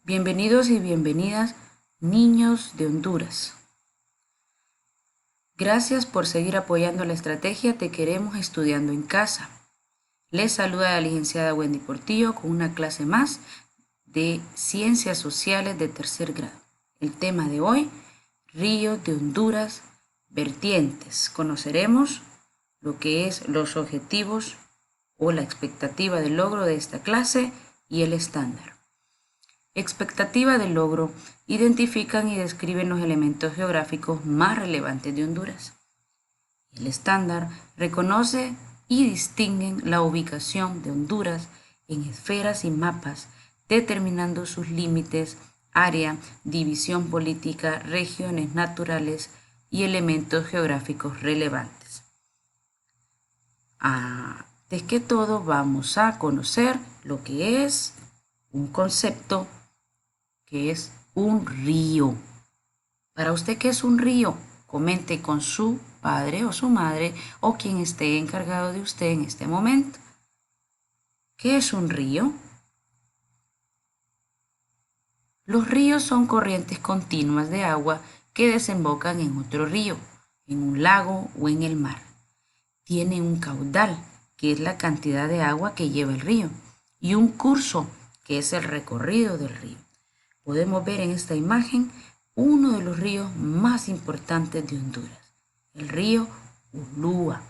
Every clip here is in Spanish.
Bienvenidos y bienvenidas, niños de Honduras. Gracias por seguir apoyando la estrategia Te Queremos Estudiando en Casa. Les saluda la licenciada Wendy Portillo con una clase más de Ciencias Sociales de tercer grado. El tema de hoy, Ríos de Honduras, vertientes. Conoceremos lo que es los objetivos o la expectativa de logro de esta clase y el estándar. Expectativa de logro: identifican y describen los elementos geográficos más relevantes de Honduras. El estándar: reconoce y distinguen la ubicación de Honduras en esferas y mapas, determinando sus límites, área, división política, regiones naturales y elementos geográficos relevantes. Antes que todo, vamos a conocer lo que es un concepto que es un río. Para usted, ¿qué es un río? Comente con su padre o su madre o quien esté encargado de usted en este momento. ¿Qué es un río? Los ríos son corrientes continuas de agua que desembocan en otro río, en un lago o en el mar. Tienen un caudal, que es la cantidad de agua que lleva el río, y un curso, que es el recorrido del río. Podemos ver en esta imagen uno de los ríos más importantes de Honduras, el río Ulúa.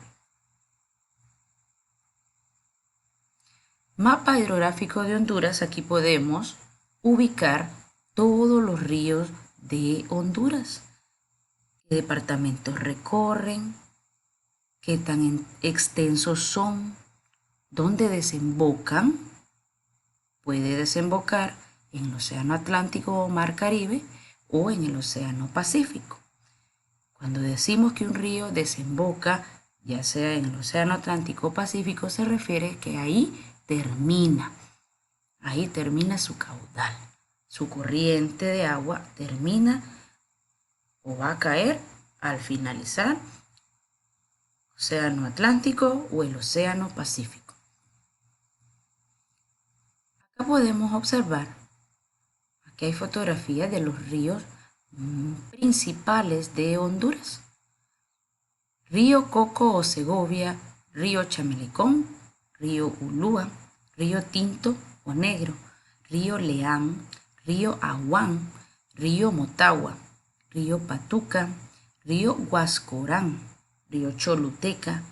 Mapa hidrográfico de Honduras. Aquí podemos ubicar todos los ríos de Honduras, qué departamentos recorren, qué tan extensos son, dónde desembocan. Puede desembocar en el Océano Atlántico o Mar Caribe o en el Océano Pacífico. Cuando decimos que un río desemboca, ya sea en el Océano Atlántico o Pacífico, se refiere que ahí termina su caudal, su corriente de agua termina o va a caer al finalizar el Océano Atlántico o el Océano Pacífico. Acá podemos observar, aquí hay fotografías de los ríos principales de Honduras: río Coco o Segovia, río Chamelecón, río Ulúa, río Tinto o Negro, río Leán, río Aguán, río Motagua, río Patuca, río Huascorán, río Choluteca,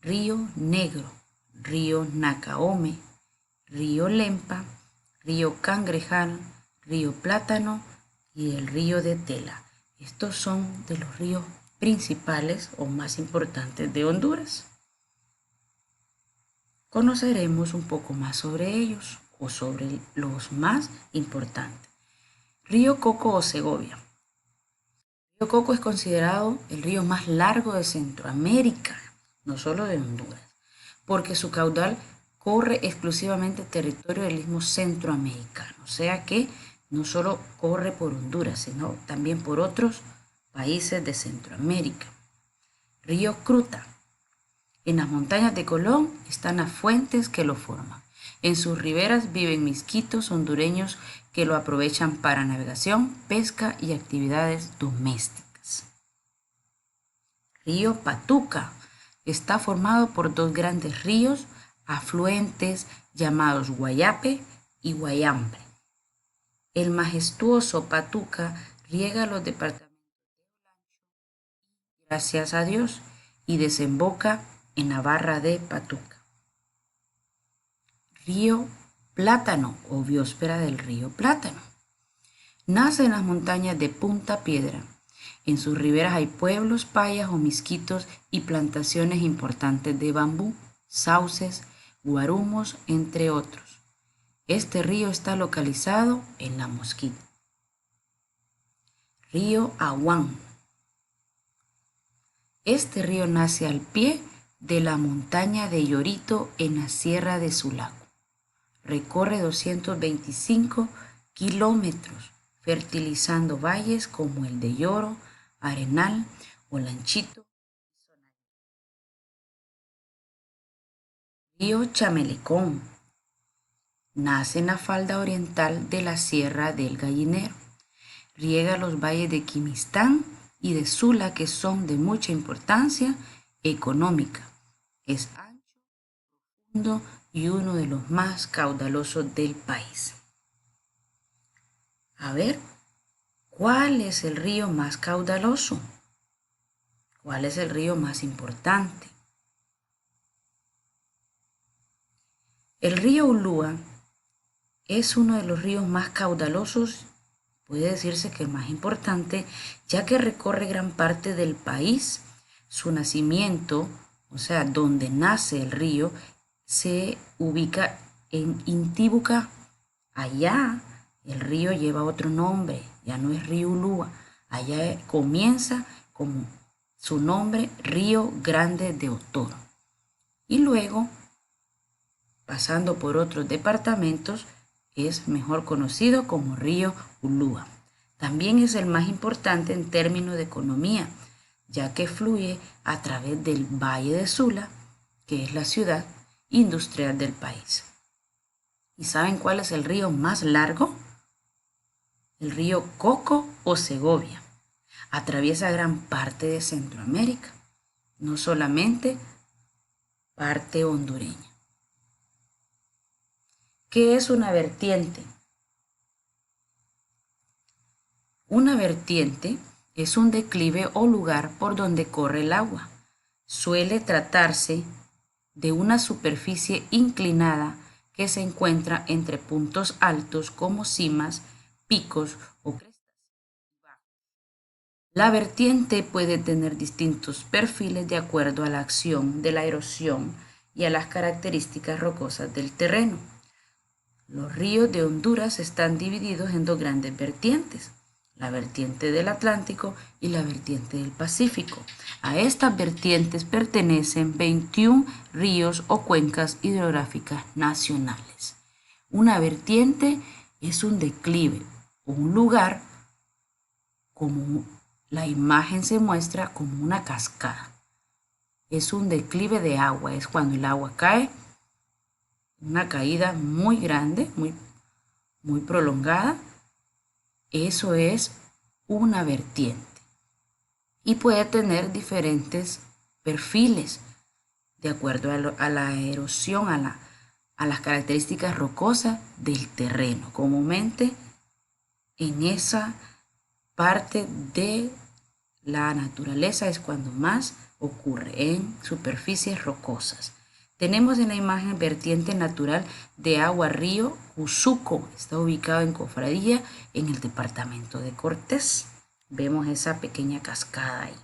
río Negro, río Nacaome, río Lempa, río Cangrejal, río Plátano y el río de Tela. Estos son de los ríos principales o más importantes de Honduras. Conoceremos un poco más sobre ellos o sobre los más importantes. Río Coco o Segovia. El río Coco es considerado el río más largo de Centroamérica, no solo de Honduras, porque su caudal corre exclusivamente territorio del istmo centroamericano, o sea que no solo corre por Honduras, sino también por otros países de Centroamérica. Río Cruta. En las montañas de Colón están las fuentes que lo forman. En sus riberas viven misquitos hondureños que lo aprovechan para navegación, pesca y actividades domésticas. Río Patuca está formado por dos grandes ríos afluentes llamados Guayape y Guayambre. El majestuoso Patuca riega los departamentos de Gracias a Dios y desemboca en la barra de Patuca. Río Plátano o biosfera del río Plátano. Nace en las montañas de Punta Piedra. En sus riberas hay pueblos, payas o misquitos y plantaciones importantes de bambú, sauces, guarumos, entre otros. Este río está localizado en La Mosquita. Río Aguán. Este río nace al pie de la montaña de Llorito en la Sierra de Sulaco. Recorre 225 kilómetros, fertilizando valles como el de Lloro, Arenal, Olanchito. Río Chamelecón. Nace en la falda oriental de la Sierra del Gallinero. Riega los valles de Quimistán y de Sula, que son de mucha importancia económica. Es ancho, profundo y uno de los más caudalosos del país. A ver, ¿cuál es el río más caudaloso? ¿Cuál es el río más importante? El río Ulúa es uno de los ríos más caudalosos, puede decirse que el más importante, ya que recorre gran parte del país. Su nacimiento, o sea, donde nace el río, se ubica en Intibucá. Allá el río lleva otro nombre, ya no es río Ulúa. Allá comienza como su nombre, Río Grande de Otoro. Y luego, pasando por otros departamentos, es mejor conocido como río Ulúa. También es el más importante en términos de economía, ya que fluye a través del Valle de Sula, que es la ciudad industrial del país. ¿Y saben cuál es el río más largo? El río Coco o Segovia. Atraviesa gran parte de Centroamérica, no solamente parte hondureña. ¿Qué es una vertiente? Una vertiente es un declive o lugar por donde corre el agua. Suele tratarse de una superficie inclinada que se encuentra entre puntos altos como cimas, picos o crestas. La vertiente puede tener distintos perfiles de acuerdo a la acción de la erosión y a las características rocosas del terreno. Los ríos de Honduras están divididos en dos grandes vertientes, la vertiente del Atlántico y la vertiente del Pacífico. A estas vertientes pertenecen 21 ríos o cuencas hidrográficas nacionales. Una vertiente es un declive o un lugar, como la imagen se muestra, como una cascada. Es un declive de agua, es cuando el agua cae, una caída muy grande, muy prolongada. Eso es una vertiente. Y puede tener diferentes perfiles de acuerdo a la erosión, a las características rocosas del terreno. Comúnmente en esa parte de la naturaleza es cuando más ocurre, en superficies rocosas. Tenemos en la imagen vertiente natural de agua río Usuco. Está ubicado en Cofradía, en el departamento de Cortés. Vemos esa pequeña cascada ahí.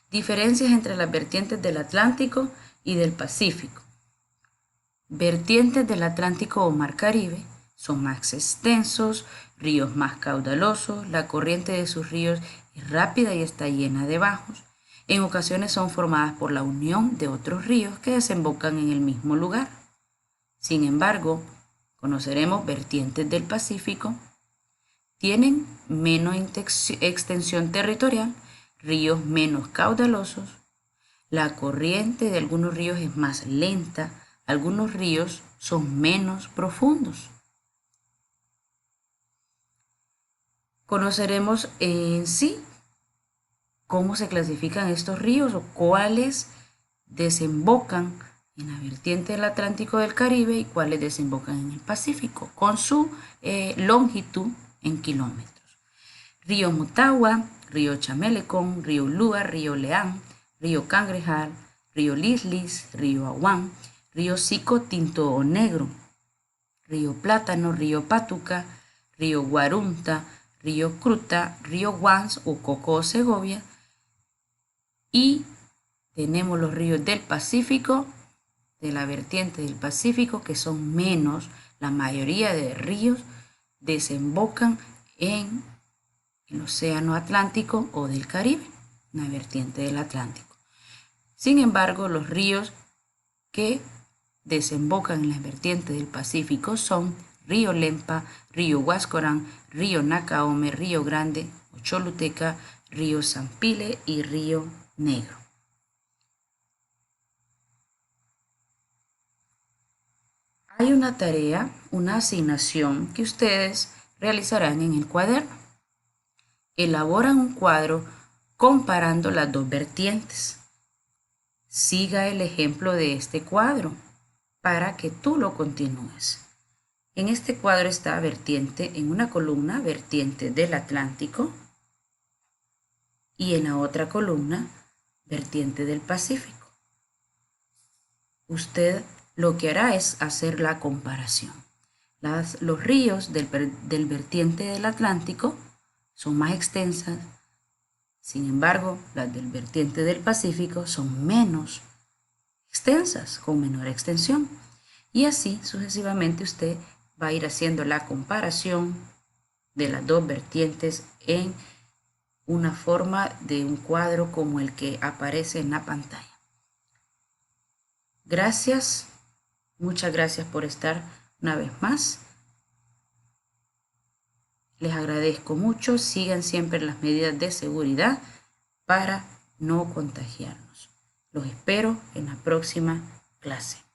Diferencias entre las vertientes del Atlántico y del Pacífico. Vertientes del Atlántico o Mar Caribe son más extensos, ríos más caudalosos, la corriente de sus ríos es rápida y está llena de bajos. En ocasiones son formadas por la unión de otros ríos que desembocan en el mismo lugar. Sin embargo, conoceremos vertientes del Pacífico. Tienen menos extensión territorial, ríos menos caudalosos. La corriente de algunos ríos es más lenta, algunos ríos son menos profundos. Conoceremos en sí cómo se clasifican estos ríos o cuáles desembocan en la vertiente del Atlántico del Caribe y cuáles desembocan en el Pacífico, con su longitud en kilómetros. Río Motagua, río Chamelecón, río Ulúa, río Leán, río Cangrejal, río Lislis, río Aguán, río Sico Tinto o Negro, río Plátano, río Patuca, río Guarunta, río Cruta, río Guans o Coco o Segovia. Y tenemos los ríos del Pacífico, de la vertiente del Pacífico, que son menos. La mayoría de ríos desembocan en el Océano Atlántico o del Caribe, una vertiente del Atlántico. Sin embargo, los ríos que desembocan en las vertientes del Pacífico son río Lempa, río Huascorán, río Nacaome, río Grande o Choluteca, río Zampile y río Negro. Hay una tarea, una asignación que ustedes realizarán en el cuaderno. Elaboran un cuadro comparando las dos vertientes. Siga el ejemplo de este cuadro para que tú lo continúes. En este cuadro está vertiente, en una columna, vertiente del Atlántico y en la otra columna, vertiente del Pacífico. Usted lo que hará es hacer la comparación. Los ríos del vertiente del Atlántico son más extensas, sin embargo, las del vertiente del Pacífico son menos extensas, con menor extensión. Y así sucesivamente usted va a ir haciendo la comparación de las dos vertientes en una forma de un cuadro como el que aparece en la pantalla. Gracias, muchas gracias por estar una vez más. Les agradezco mucho, sigan siempre las medidas de seguridad para no contagiarnos. Los espero en la próxima clase.